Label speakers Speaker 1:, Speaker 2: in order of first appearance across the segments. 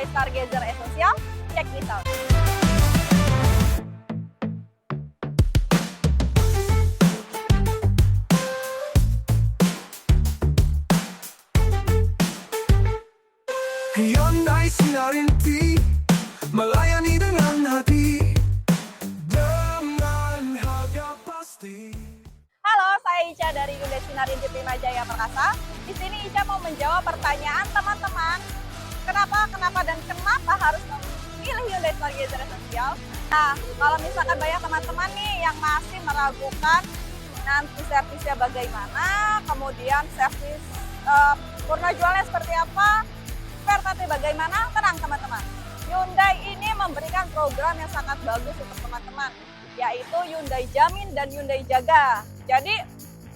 Speaker 1: Hyundai Stargazer Essential? Check this out.
Speaker 2: Hyundai Sinarin T, melayani dengan hati, dengan harga pasti.
Speaker 1: Halo, saya Ica dari Hyundai Sinarin GP Majaya Perkasa. Di sini Ica mau menjawab pertanyaan teman-teman. Kenapa dan kenapa harus memilih Hyundai Stargazer Essential? Nah, kalau misalkan banyak teman-teman nih yang masih meragukan nanti servisnya bagaimana, kemudian servis purna jualnya seperti apa, spare partnya bagaimana, tenang teman-teman. Hyundai ini memberikan program yang sangat bagus untuk teman-teman, yaitu Hyundai Jamin dan Hyundai Jaga. Jadi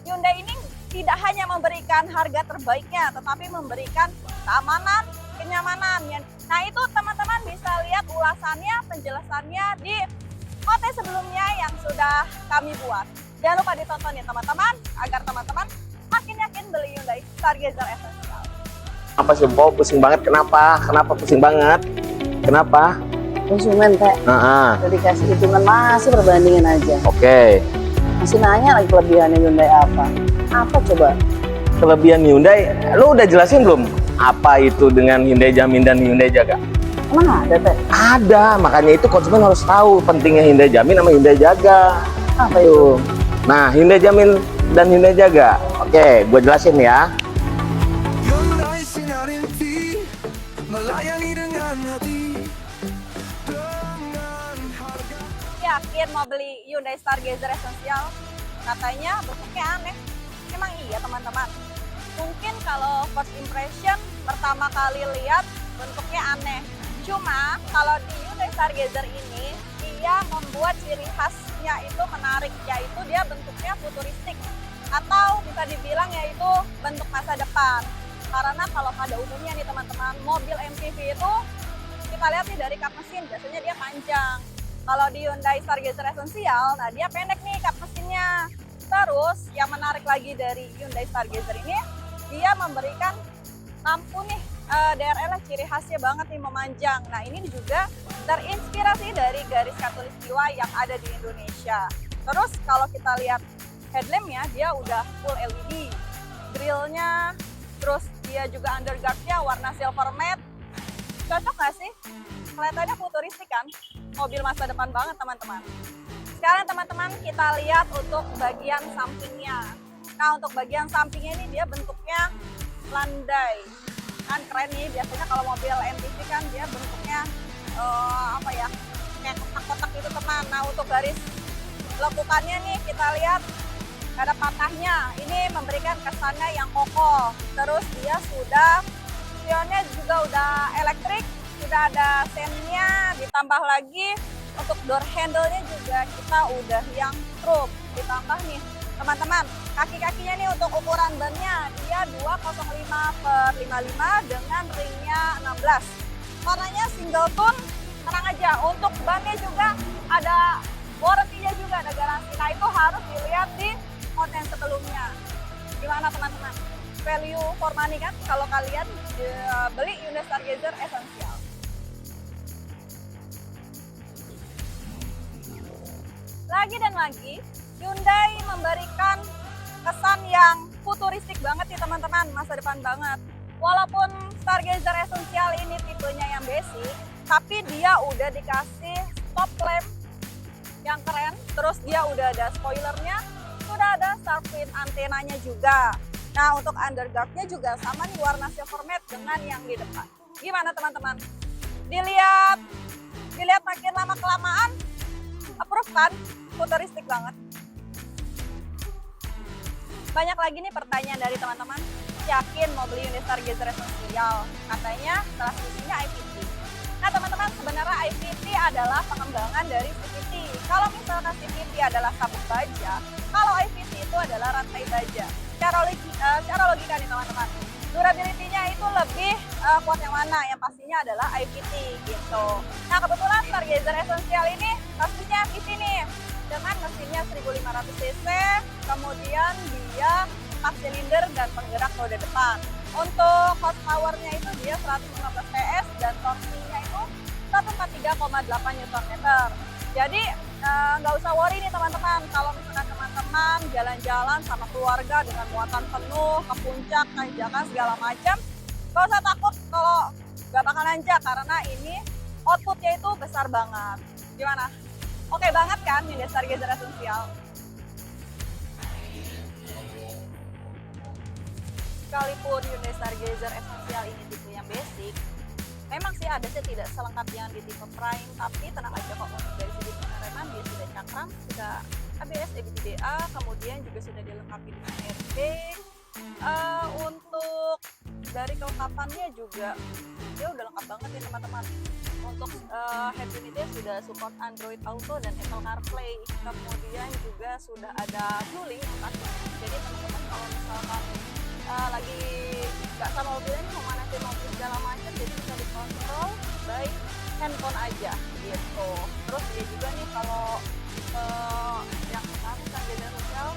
Speaker 1: Hyundai ini tidak hanya memberikan harga terbaiknya, tetapi memberikan keamanan, kenyamanan. Nah itu teman-teman bisa lihat ulasannya, penjelasannya di konten sebelumnya yang sudah kami buat. Jangan lupa ditonton ya teman-teman, agar teman-teman makin yakin beli Hyundai Stargazer Essential.
Speaker 3: Apa sih, Bo? Pusing banget. Kenapa pusing banget? Kenapa?
Speaker 4: Konsumen teh udah dikasih hitungan masih perbandingan aja.
Speaker 3: Oke.
Speaker 4: Masih nanya lagi kelebihannya Hyundai apa coba?
Speaker 3: Kelebihan Hyundai, lu udah jelasin belum? Apa itu dengan Hyundai Jamin dan Hyundai Jaga?
Speaker 4: Emang ada teh?
Speaker 3: Ada, makanya itu konsumen harus tahu pentingnya Hyundai Jamin sama Hyundai Jaga.
Speaker 4: Apa itu?
Speaker 3: Nah, Hyundai Jamin dan Hyundai Jaga. Oke, gue jelasin ya.
Speaker 2: Hyundai Sinarin T, melayani dengan hati, dengan harga.
Speaker 1: Yakin mau beli Hyundai Stargazer Essential? Katanya bentuknya aneh. Emang iya teman-teman? Mungkin kalau first impression pertama kali lihat bentuknya aneh. Cuma kalau di Hyundai Stargazer ini dia membuat ciri khasnya itu menarik, yaitu dia bentuknya futuristik atau bisa dibilang yaitu bentuk masa depan. Karena kalau pada umumnya nih teman-teman, mobil MPV itu kita lihat nih dari kap mesin biasanya dia panjang. Kalau di Hyundai Stargazer Essential, nah dia pendek nih kap mesinnya. Terus yang menarik lagi dari Hyundai Stargazer ini, dia memberikan lampu nih DRL ciri khasnya banget nih memanjang. Nah ini juga terinspirasi dari garis khatulistiwa yang ada di Indonesia. Terus kalau kita lihat headlampnya, dia udah full LED, grillnya, terus dia juga underguardnya warna silver matte. Cocok nggak sih? Kelihatannya futuristik kan? Mobil masa depan banget teman-teman. Sekarang teman-teman kita lihat untuk bagian sampingnya. Nah untuk bagian sampingnya ini dia bentuknya landai. Kan keren nih, biasanya kalau mobil MPV kan dia bentuknya apa ya, kayak kotak-kotak itu teman. Nah untuk garis lekukannya nih kita lihat ada patahnya. Ini memberikan kesannya yang kokoh. Terus dia sudah, spionnya juga udah elektrik, sudah ada sennya, ditambah lagi untuk door handle-nya juga kita udah yang truk. Ditambah nih teman-teman, kaki-kakinya nih untuk ukuran bannya dia 205/55 dengan ringnya 16. Warnanya single tone, tenang aja. Untuk bannya juga ada warranty-nya juga, ada garansi. Nah itu harus dilihat di konten sebelumnya. Gimana teman-teman? Value for money kan kalau kalian beli Hyundai Stargazer Essential. Lagi dan lagi, Hyundai memberikan kesan yang futuristik banget nih teman-teman, masa depan banget. Walaupun Stargazer Essential ini tipenya yang basic, tapi dia udah dikasih stop lamp yang keren, terus dia udah ada spoilernya, sudah ada sharpin antenanya juga. Nah untuk underguardnya juga sama nih warna silver matte dengan yang di depan. Gimana teman-teman? Dilihat makin lama kelamaan, approve kan? Futuristik banget. Banyak lagi nih pertanyaan dari teman-teman. Yakin mau beli Hyundai Stargazer Essential? Katanya transmisinya IVT. Nah teman-teman, sebenarnya IVT adalah pengembangan dari CVT. Kalau misalkan CVT adalah sabuk baja, kalau IVT itu adalah rantai baja. Secara logika nih teman-teman, durability-nya itu lebih kuat yang mana? Yang pastinya adalah IVT gitu. Nah kebetulan Stargazer Essential ini pastinya IVT nih, dengan mesinnya 1500 cc, kemudian dia 4 silinder dan penggerak roda depan. Untuk horsepower-nya itu dia 115 PS dan torsinya 3,8 Nm. Jadi nggak usah worry nih teman-teman, kalau misalkan teman-teman jalan-jalan sama keluarga dengan muatan penuh ke puncak, tanjakan segala macam, nggak usah takut kalau nggak bakal nanjak karena ini outputnya itu besar banget. Gimana? Oke banget kan Hyundai Stargazer Essential? Sekalipun Hyundai Stargazer Essential ini tipe yang basic, memang sih ada sih tidak selengkap yang di tipe Prime, tapi tenang aja kok, untuk dari segi pengereman dia sudah cakram, sudah ABS, EBD-A, kemudian juga sudah dilengkapi dengan airbag. Untuk dari kelengkapannya juga dia udah lengkap banget ya teman-teman. Untuk head unitnya sudah support Android Auto dan Apple CarPlay, kemudian juga sudah ada Blue-Link jadi teman-teman kalau misalkan lagi nggak sama mobilnya nih, mau manasin mobil segala macam, jadi bisa dikontrol by handphone aja gitu. Terus dia juga nih kalau yang kemarin Stargazer Essential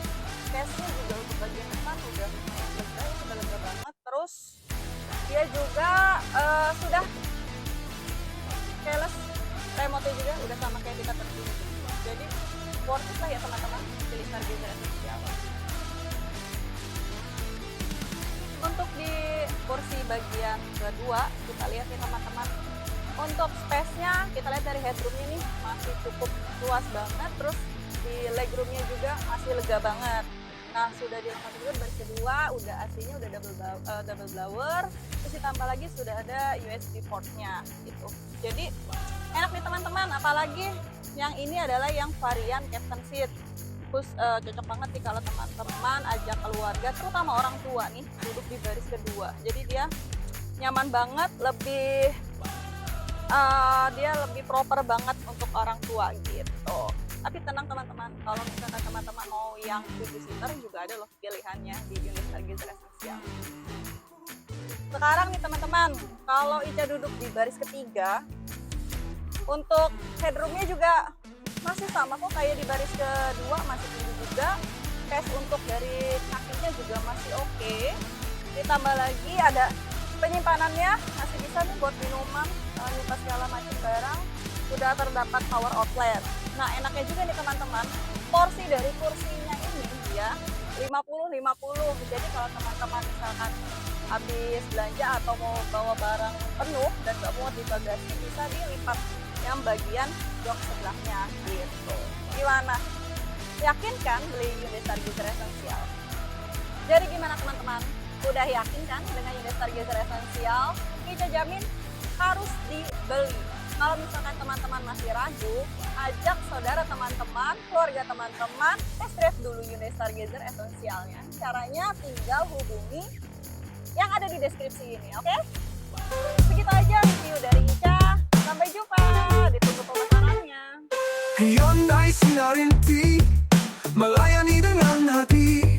Speaker 1: case-nya juga untuk bagian depan udah lumayan lega ya, udah lega banget. Terus dia juga sudah keyless remote-nya juga udah sama kayak kita terkini, jadi worth it lah ya teman-teman pilih Stargazer Essential. Untuk di kursi bagian kedua kita lihat nih teman-teman, untuk space-nya kita lihat dari headroom-nya nih masih cukup luas banget, terus di legroom-nya juga masih lega banget. Nah sudah dilengkapi juga baris kedua, udah AC-nya udah double blower, terus ditambah lagi sudah ada USB port-nya gitu. Jadi enak nih teman-teman, apalagi yang ini adalah yang varian captain seat. Terus cocok banget nih kalau teman-teman ajak keluarga, terutama orang tua nih duduk di baris kedua. Jadi dia nyaman banget, dia lebih proper banget untuk orang tua gitu. Tapi tenang teman-teman, kalau misalkan teman-teman mau yang 7-seater juga ada loh pilihannya di Hyundai Stargazer Essential. Sekarang nih teman-teman, kalau Ica duduk di baris ketiga, untuk headroomnya juga masih sama kok kayak di baris kedua, masih tinggi juga. Space untuk dari kakinya juga masih oke. Ditambah lagi ada penyimpanannya, masih bisa nih buat minuman, nyimpan segala macam barang. Sudah terdapat power outlet. Nah enaknya juga nih teman-teman, porsi dari kursinya ini dia 50-50. Jadi kalau teman-teman misalkan habis belanja atau mau bawa barang penuh dan gak muat di bagasi, bisa dilipat yang bagian jok sebelahnya gitu. Gimana? Yakin kan beli Hyundai Stargazer Essential? Jadi gimana teman-teman? Udah yakin kan dengan Hyundai Stargazer Essential? Kita jamin harus dibeli. Kalau misalkan teman-teman masih ragu, ajak saudara teman-teman, keluarga teman-teman test drive dulu Hyundai Stargazer Essentialnya. Caranya tinggal hubungi yang ada di deskripsi ini, oke? Begitu aja review dari Ica. Sampai jumpa, ditunggu pemesanannya.
Speaker 2: Hyundai Sinarin T, melayani dengan hati.